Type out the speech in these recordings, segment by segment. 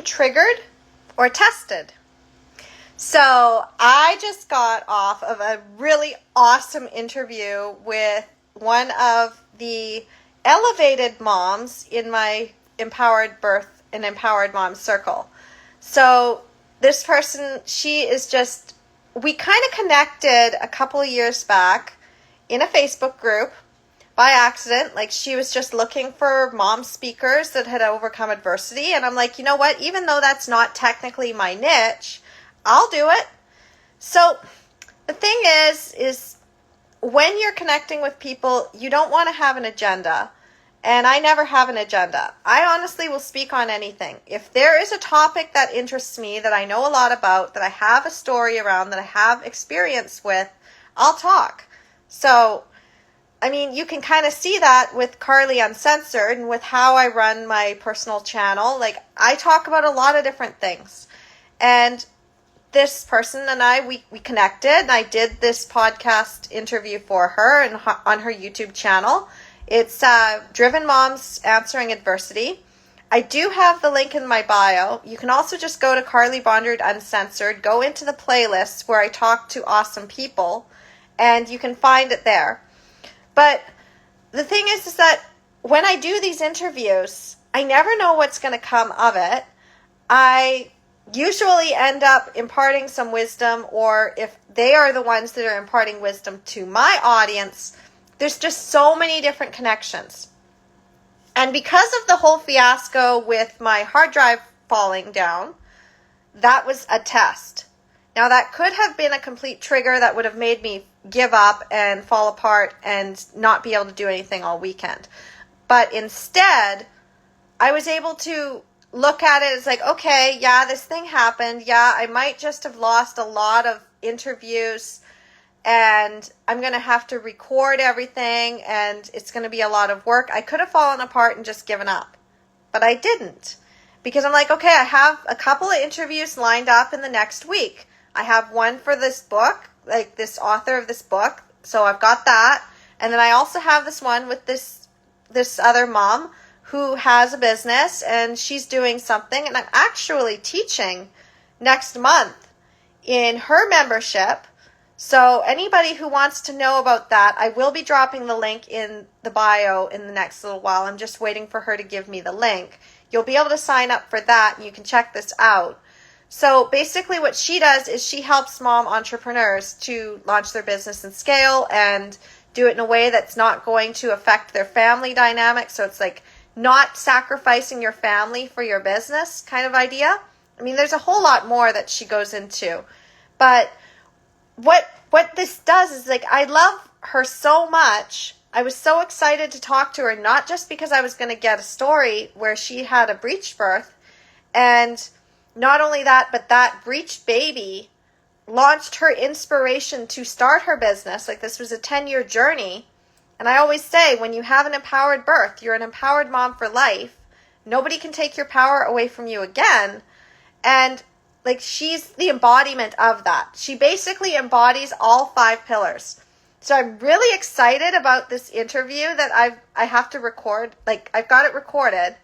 being triggered or tested? So I just got off of a really awesome interview with one of the elevated moms in my Empowered Birth and Empowered Mom circle. So this person, she is just, we kind of connected a couple of years back in a Facebook group by accident. Like, she was just looking for mom speakers that had overcome adversity. And I'm like, you know what? Even though that's not technically my niche, I'll do it. So the thing is when you're connecting with people, you don't want to have an agenda. And I never have an agenda. I honestly will speak on anything. If there is a topic that interests me, that I know a lot about, that I have a story around, that I have experience with, I'll talk. So, I mean, you can kind of see that with Carly Uncensored and with how I run my personal channel. Like, I talk about a lot of different things. And this person and I, we connected, and I did this podcast interview for her and on her YouTube channel. It's Driven Moms Answering Adversity. I do have the link in my bio. You can also just go to Carly Bondard Uncensored, go into the playlists where I talk to awesome people, and you can find it there. But the thing is that when I do these interviews, I never know what's going to come of it. I usually end up imparting some wisdom, or if they are the ones that are imparting wisdom to my audience, there's just so many different connections. And because of the whole fiasco with my hard drive falling down, that was a test. Now, that could have been a complete trigger that would have made me give up and fall apart and not be able to do anything all weekend. But instead, I was able to look at it as like, okay, yeah, this thing happened. Yeah, I might just have lost a lot of interviews, and I'm going to have to record everything, and it's going to be a lot of work. I could have fallen apart and just given up, but I didn't, because I'm like, okay, I have a couple of interviews lined up in the next week. I have one for this book, like this author of this book, so I've got that. And then I also have this one with this other mom who has a business, and she's doing something, and I'm actually teaching next month in her membership. So anybody who wants to know about that, I will be dropping the link in the bio in the next little while. I'm just waiting for her to give me the link. You'll be able to sign up for that, and you can check this out. So basically what she does is she helps mom entrepreneurs to launch their business and scale, and do it in a way that's not going to affect their family dynamic. So it's like not sacrificing your family for your business kind of idea. I mean, there's a whole lot more that she goes into. But what this does is, like, I love her so much. I was so excited to talk to her, not just because I was going to get a story where she had a breech birth, and not only that, but that breech baby launched her inspiration to start her business. Like, this was a 10-year journey. And I always say, when you have an empowered birth, you're an empowered mom for life. Nobody can take your power away from you again. And like, she's the embodiment of that. She basically embodies all 5 pillars. So I'm really excited about this interview that I have to record. Like, I've got it recorded,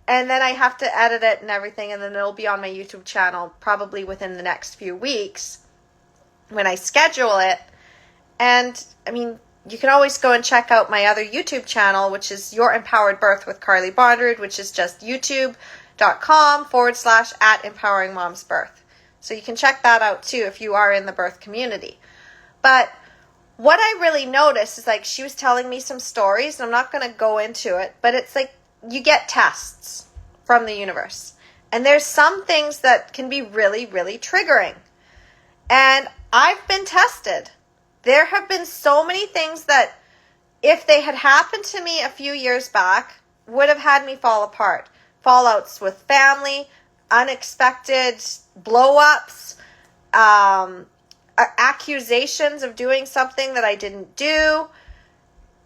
and then I have to edit it and everything, and then it'll be on my YouTube channel probably within the next few weeks when I schedule it. And I mean, you can always go and check out my other YouTube channel, which is Your Empowered Birth with Carly Bondard, which is just youtube.com/@empoweringmomsbirth. So you can check that out too if you are in the birth community. But what I really noticed is, like, she was telling me some stories, and I'm not going to go into it, but it's like you get tests from the universe. And there's some things that can be really, really triggering. And I've been tested. There have been so many things that, if they had happened to me a few years back, would have had me fall apart. Fallouts with family, unexpected blow-ups, accusations of doing something that I didn't do,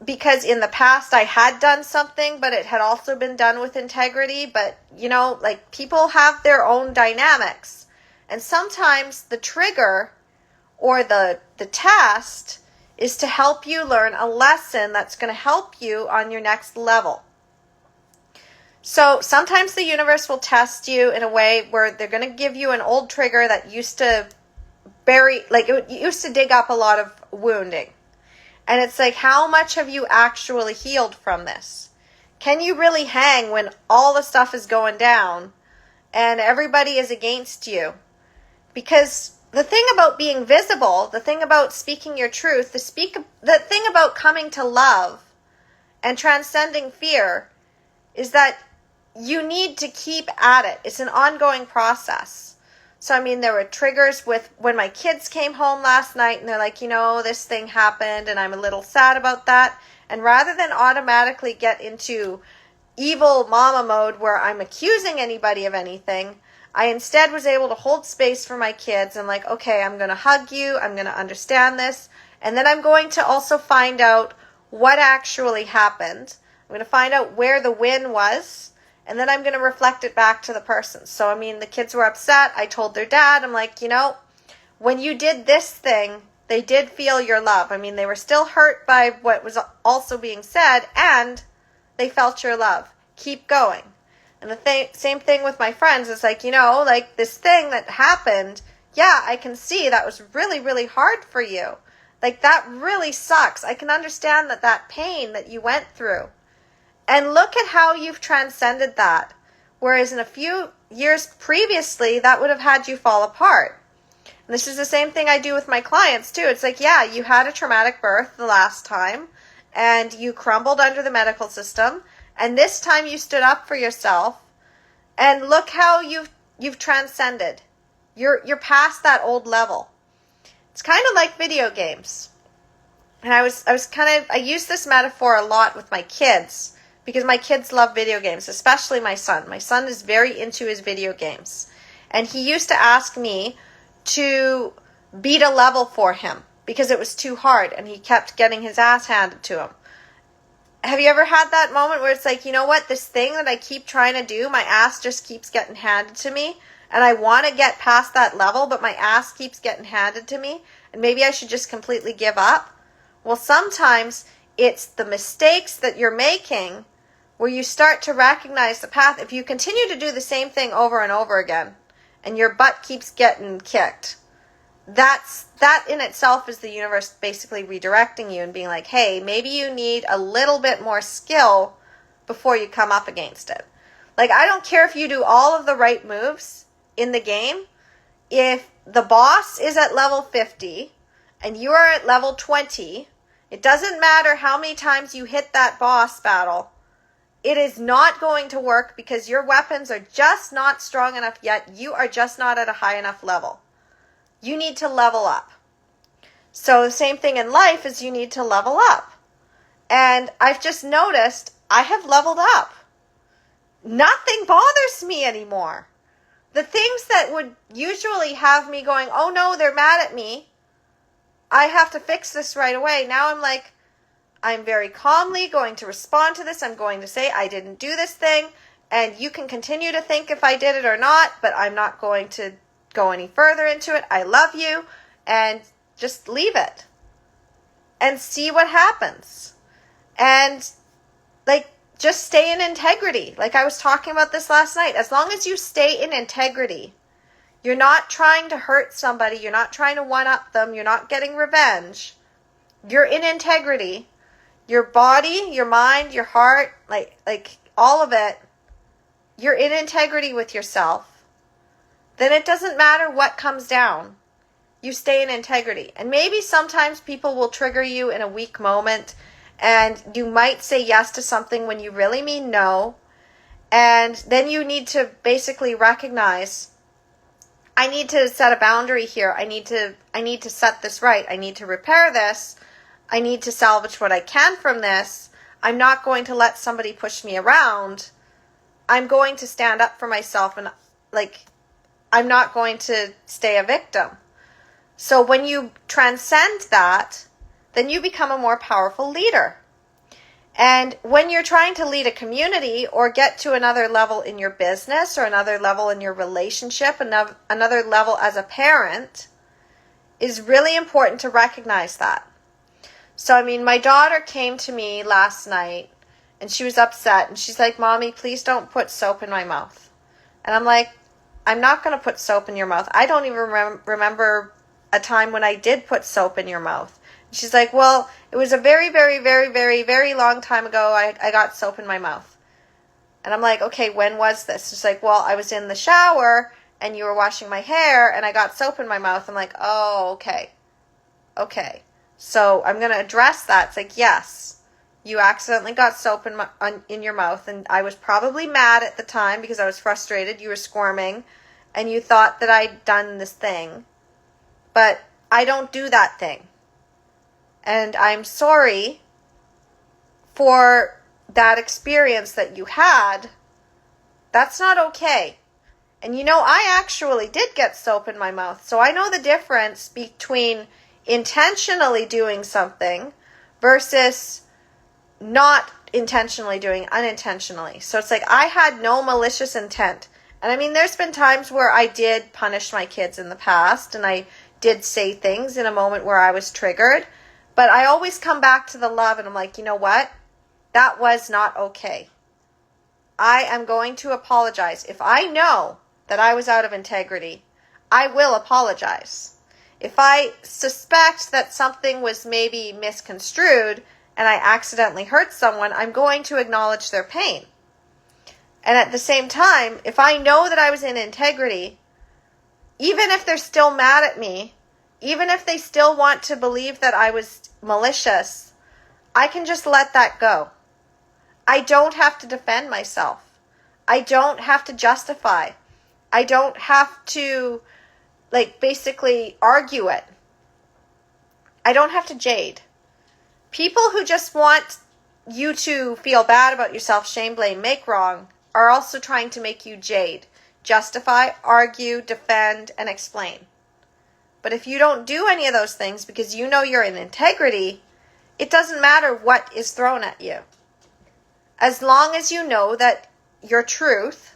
because in the past I had done something, but it had also been done with integrity. But, you know, like, people have their own dynamics. And sometimes the trigger or the test is to help you learn a lesson that's going to help you on your next level. So sometimes the universe will test you in a way where they're going to give you an old trigger that used to it used to dig up a lot of wounding. And it's like, how much have you actually healed from this? Can you really hang when all the stuff is going down and everybody is against you? Because the thing about being visible, the thing about speaking your truth, the thing about coming to love and transcending fear is that you need to keep at it. It's an ongoing process. So, I mean, there were triggers with when my kids came home last night and they're like, this thing happened and I'm a little sad about that. And rather than automatically get into evil mama mode where I'm accusing anybody of anything, I instead was able to hold space for my kids. I'm like, okay, I'm going to hug you. I'm going to understand this. And then I'm going to also find out what actually happened. I'm going to find out where the win was. And then I'm going to reflect it back to the person. So, I mean, the kids were upset. I told their dad, I'm like, when you did this thing, they did feel your love. I mean, they were still hurt by what was also being said, and they felt your love. Keep going. And the same thing with my friends. It's like, this thing that happened, yeah, I can see that was really, really hard for you. Like, that really sucks. I can understand that pain that you went through. And look at how you've transcended that. Whereas in a few years previously, that would have had you fall apart. And this is the same thing I do with my clients too. It's like, yeah, you had a traumatic birth the last time and you crumbled under the medical system. And this time you stood up for yourself. And look how you've transcended. You're past that old level. It's kind of like video games. And I use this metaphor a lot with my kids. Because my kids love video games, especially my son. My son is very into his video games. And he used to ask me to beat a level for him because it was too hard and he kept getting his ass handed to him. Have you ever had that moment where it's like, this thing that I keep trying to do, my ass just keeps getting handed to me and I want to get past that level, but my ass keeps getting handed to me and maybe I should just completely give up? Well, sometimes it's the mistakes that you're making where you start to recognize the path. If you continue to do the same thing over and over again and your butt keeps getting kicked, that in itself is the universe basically redirecting you and being like, hey, maybe you need a little bit more skill before you come up against it. Like, I don't care if you do all of the right moves in the game. If the boss is at level 50 and you are at level 20, it doesn't matter how many times you hit that boss battle. It is not going to work because your weapons are just not strong enough yet. You are just not at a high enough level. You need to level up. So the same thing in life is you need to level up. And I've just noticed I have leveled up. Nothing bothers me anymore. The things that would usually have me going, oh no, they're mad at me. I have to fix this right away. Now I'm like, I'm very calmly going to respond to this. I'm going to say, I didn't do this thing. And you can continue to think if I did it or not, but I'm not going to go any further into it. I love you. And just leave it. And see what happens. And just stay in integrity. Like I was talking about this last night. As long as you stay in integrity, you're not trying to hurt somebody. You're not trying to one-up them. You're not getting revenge. You're in integrity. Your body, your mind, your heart, like all of it, you're in integrity with yourself. Then it doesn't matter what comes down. You stay in integrity. And maybe sometimes people will trigger you in a weak moment and you might say yes to something when you really mean no. And then you need to basically recognize, I need to set a boundary here. I need to set this right. I need to repair this. I need to salvage what I can from this. I'm not going to let somebody push me around. I'm going to stand up for myself and I'm not going to stay a victim. So when you transcend that, then you become a more powerful leader. And when you're trying to lead a community or get to another level in your business or another level in your relationship, another level as a parent, is really important to recognize that. So, my daughter came to me last night and she was upset, and she's like, Mommy, please don't put soap in my mouth. And I'm like, I'm not going to put soap in your mouth. I don't even remember a time when I did put soap in your mouth. And she's like, well, it was a very, very, very, very, very long time ago I got soap in my mouth. And I'm like, okay, when was this? She's like, well, I was in the shower and you were washing my hair and I got soap in my mouth. I'm like, oh, okay. Okay. So I'm going to address that. It's like, yes, you accidentally got soap in your mouth, and I was probably mad at the time because I was frustrated. You were squirming and you thought that I'd done this thing, but I don't do that thing. And I'm sorry for that experience that you had. That's not okay. And I actually did get soap in my mouth. So I know the difference between intentionally doing something versus not intentionally doing unintentionally. So it's like I had no malicious intent. And I mean, there's been times where I did punish my kids in the past, and I did say things in a moment where I was triggered. But I always come back to the love, and I'm like, you know what? That was not okay. I am going to apologize. If I know that I was out of integrity, I will apologize. If I suspect that something was maybe misconstrued and I accidentally hurt someone, I'm going to acknowledge their pain. And at the same time, if I know that I was in integrity, even if they're still mad at me, even if they still want to believe that I was malicious, I can just let that go. I don't have to defend myself. I don't have to justify. I don't have to, basically argue it. I don't have to jade. People who just want you to feel bad about yourself, shame, blame, make wrong, are also trying to make you jade. Justify, argue, defend, and explain. But if you don't do any of those things because you know you're in integrity, it doesn't matter what is thrown at you. As long as you know that your truth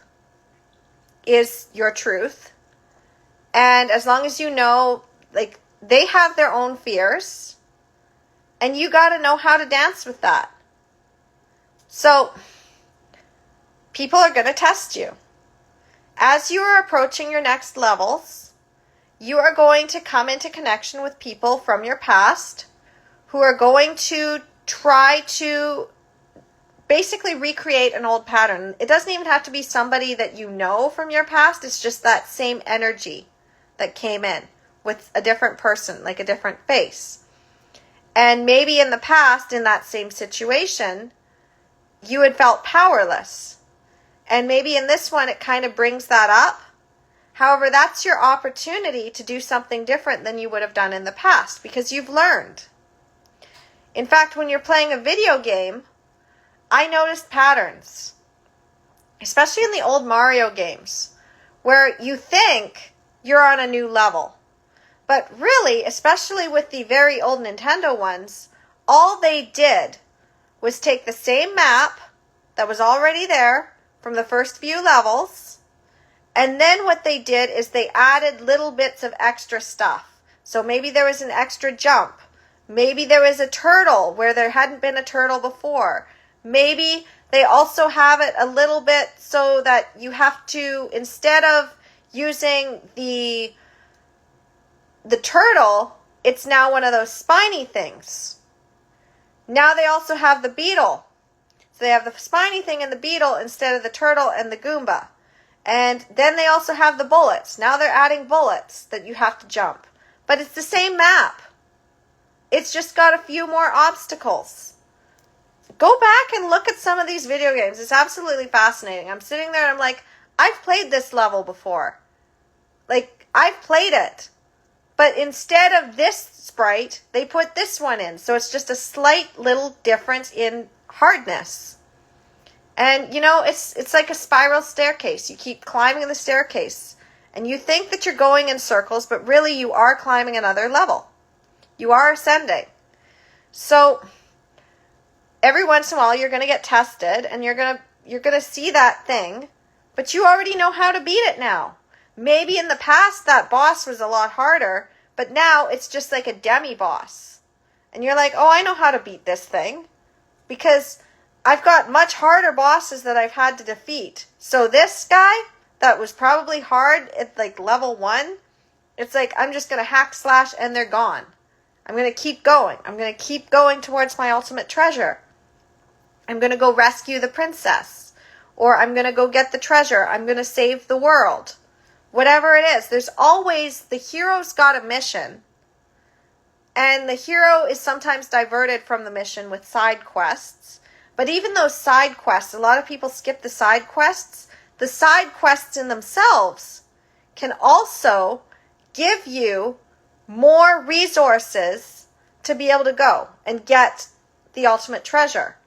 is your truth, and as long as you know, they have their own fears, and you got to know how to dance with that. So, people are going to test you. As you are approaching your next levels, you are going to come into connection with people from your past who are going to try to basically recreate an old pattern. It doesn't even have to be somebody that you know from your past. It's just that same energy that came in with a different person, like a different face. And maybe in the past, in that same situation, you had felt powerless. And maybe in this one, it kind of brings that up. However, that's your opportunity to do something different than you would have done in the past because you've learned. In fact, when you're playing a video game, I noticed patterns, especially in the old Mario games, where you think you're on a new level. But really, especially with the very old Nintendo ones, all they did was take the same map that was already there from the first few levels, and then what they did is they added little bits of extra stuff. So maybe there was an extra jump. Maybe there was a turtle where there hadn't been a turtle before. Maybe they also have it a little bit so that you have to, instead of using the turtle, it's now one of those spiny things. Now they also have the beetle. So they have the spiny thing and the beetle instead of the turtle and the Goomba. And then they also have the bullets. Now they're adding bullets that you have to jump. But it's the same map. It's just got a few more obstacles. Go back and look at some of these video games. It's absolutely fascinating. I'm sitting there and I'm like, I've played this level before. I've played it. But instead of this sprite, they put this one in. So it's just a slight little difference in hardness. And, it's like a spiral staircase. You keep climbing the staircase. And you think that you're going in circles, but really you are climbing another level. You are ascending. So every once in a while you're going to get tested and you're going to see that thing, but you already know how to beat it now. Maybe in the past that boss was a lot harder, but now it's just like a demi-boss. And you're like, oh, I know how to beat this thing because I've got much harder bosses that I've had to defeat. So this guy that was probably hard at like level 1, it's like I'm just going to hack slash and they're gone. I'm going to keep going. I'm going to keep going towards my ultimate treasure. I'm going to go rescue the princess. Or I'm going to go get the treasure. I'm going to save the world. Whatever it is, there's always, the hero's got a mission. And the hero is sometimes diverted from the mission with side quests. But even those side quests, a lot of people skip the side quests. The side quests in themselves can also give you more resources to be able to go and get the ultimate treasure.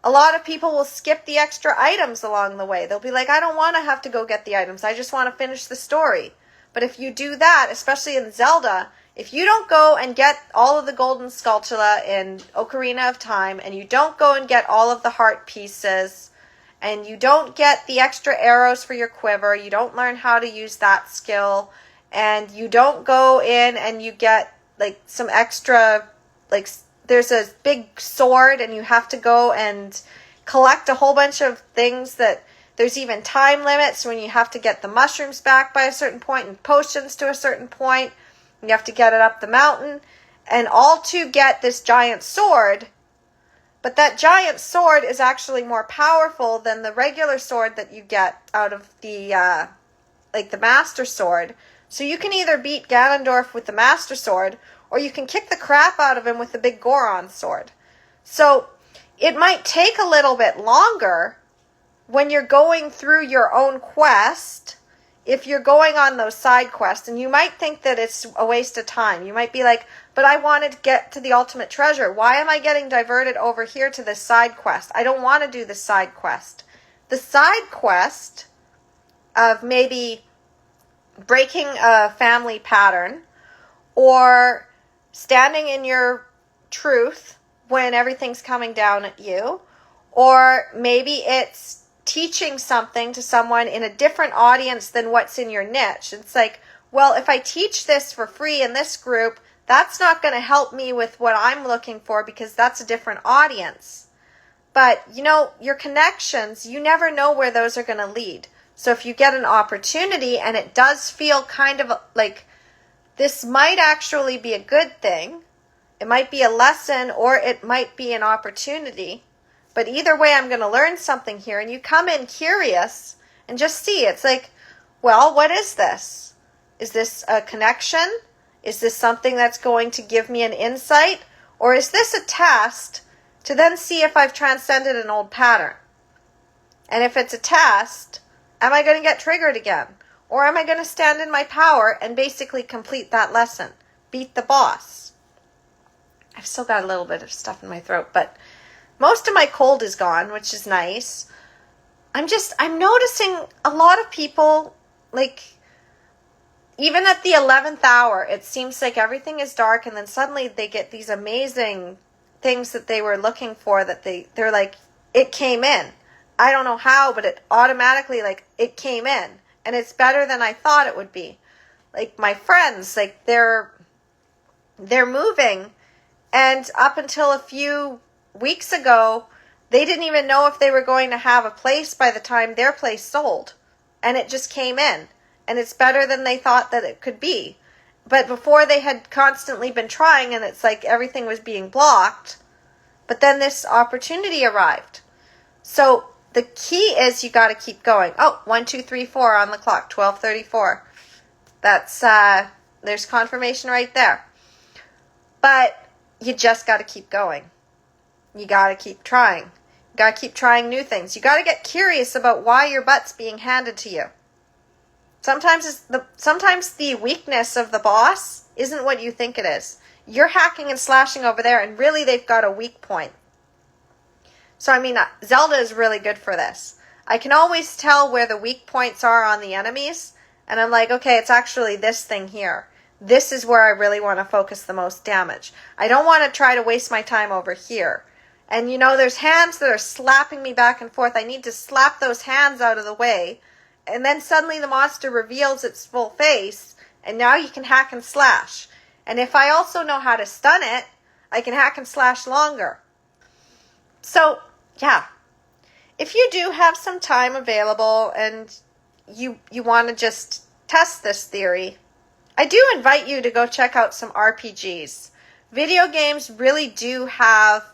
A lot of people will skip the extra items along the way. They'll be like, I don't want to have to go get the items. I just want to finish the story. But if you do that, especially in Zelda, if you don't go and get all of the golden Skulltula in Ocarina of Time, and you don't go and get all of the heart pieces, and you don't get the extra arrows for your quiver, you don't learn how to use that skill, and you don't go in and you get like some extra, like there's a big sword and you have to go and collect a whole bunch of things that there's even time limits when you have to get the mushrooms back by a certain point and potions to a certain point. You have to get it up the mountain and all to get this giant sword. But that giant sword is actually more powerful than the regular sword that you get out of the, like the Master Sword. So you can either beat Ganondorf with the Master Sword, or you can kick the crap out of him with the big Goron sword. So it might take a little bit longer when you're going through your own quest, if you're going on those side quests, and you might think that it's a waste of time. You might be like, but I wanted to get to the ultimate treasure. Why am I getting diverted over here to this side quest? I don't want to do the side quest. The side quest of maybe breaking a family pattern or standing in your truth when everything's coming down at you, or maybe it's teaching something to someone in a different audience than what's in your niche. It's like, well, if I teach this for free in this group, that's not going to help me with what I'm looking for because that's a different audience. But, you know, your connections, you never know where those are going to lead. So if you get an opportunity and it does feel kind of like this might actually be a good thing, it might be a lesson or it might be an opportunity, but either way I'm going to learn something here, and you come in curious and just see. It's like, well, what is this? Is this a connection? Is this something that's going to give me an insight? Or is this a test to then see if I've transcended an old pattern? And if it's a test, am I going to get triggered again? Or am I going to stand in my power and basically complete that lesson? Beat the boss. I've still got a little bit of stuff in my throat, but most of my cold is gone, which is nice. I'm noticing a lot of people, like, even at the 11th hour, it seems like everything is dark, and then suddenly they get these amazing things that they were looking for that they're like, it came in. I don't know how, but it automatically, like, it came in. And it's better than I thought it would be. Like, my friends, like, they're moving, and up until a few weeks ago, they didn't even know if they were going to have a place by the time their place sold. And it just came in. And it's better than they thought that it could be. But before, they had constantly been trying, and it's like everything was being blocked. But then this opportunity arrived. So the key is you got to keep going. Oh, 1, 2, 3, 4 on the clock, 12:34. That's, there's confirmation right there. But you just got to keep going. You got to keep trying. You got to keep trying new things. You got to get curious about why your butt's being handed to you. Sometimes the weakness of the boss isn't what you think it is. You're hacking and slashing over there, and really they've got a weak point. So, I mean, Zelda is really good for this. I can always tell where the weak points are on the enemies, and I'm like, okay, it's actually this thing here. This is where I really want to focus the most damage. I don't want to try to waste my time over here. And, you know, there's hands that are slapping me back and forth. I need to slap those hands out of the way. And then suddenly the monster reveals its full face, and now you can hack and slash. And if I also know how to stun it, I can hack and slash longer. So yeah, if you do have some time available and you want to just test this theory, I do invite you to go check out some RPGs. Video games really do have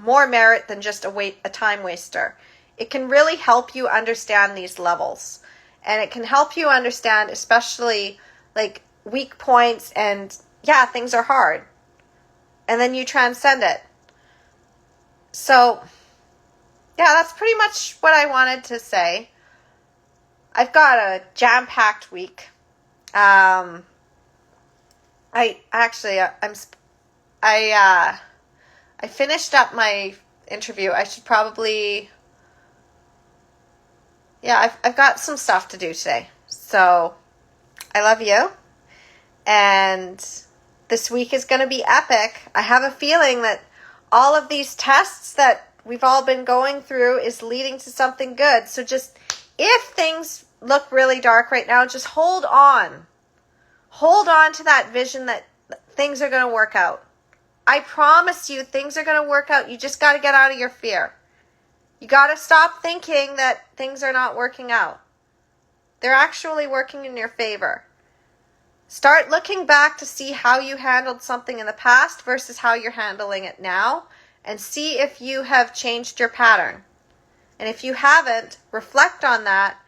more merit than just a time waster. It can really help you understand these levels. And it can help you understand especially like weak points and yeah, things are hard. And then you transcend it. So, yeah, that's pretty much what I wanted to say. I've got a jam-packed week. I finished up my interview. I should probably, yeah, I've got some stuff to do today. So, I love you. And this week is going to be epic. I have a feeling that all of these tests that we've all been going through is leading to something good. So just, if things look really dark right now, just hold on. Hold on to that vision that things are going to work out. I promise you things are going to work out. You just got to get out of your fear. You got to stop thinking that things are not working out. They're actually working in your favor. Start looking back to see how you handled something in the past versus how you're handling it now, and see if you have changed your pattern. And if you haven't, reflect on that,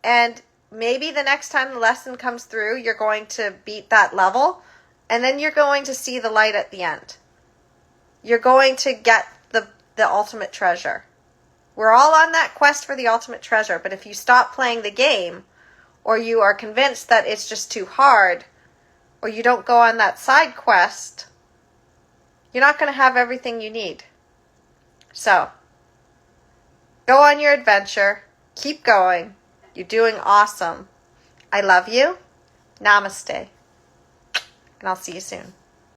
and maybe the next time the lesson comes through, you're going to beat that level, and then you're going to see the light at the end. You're going to get the ultimate treasure. We're all on that quest for the ultimate treasure, but if you stop playing the game, or you are convinced that it's just too hard, or you don't go on that side quest, you're not going to have everything you need. So, go on your adventure. Keep going. You're doing awesome. I love you. Namaste. And I'll see you soon.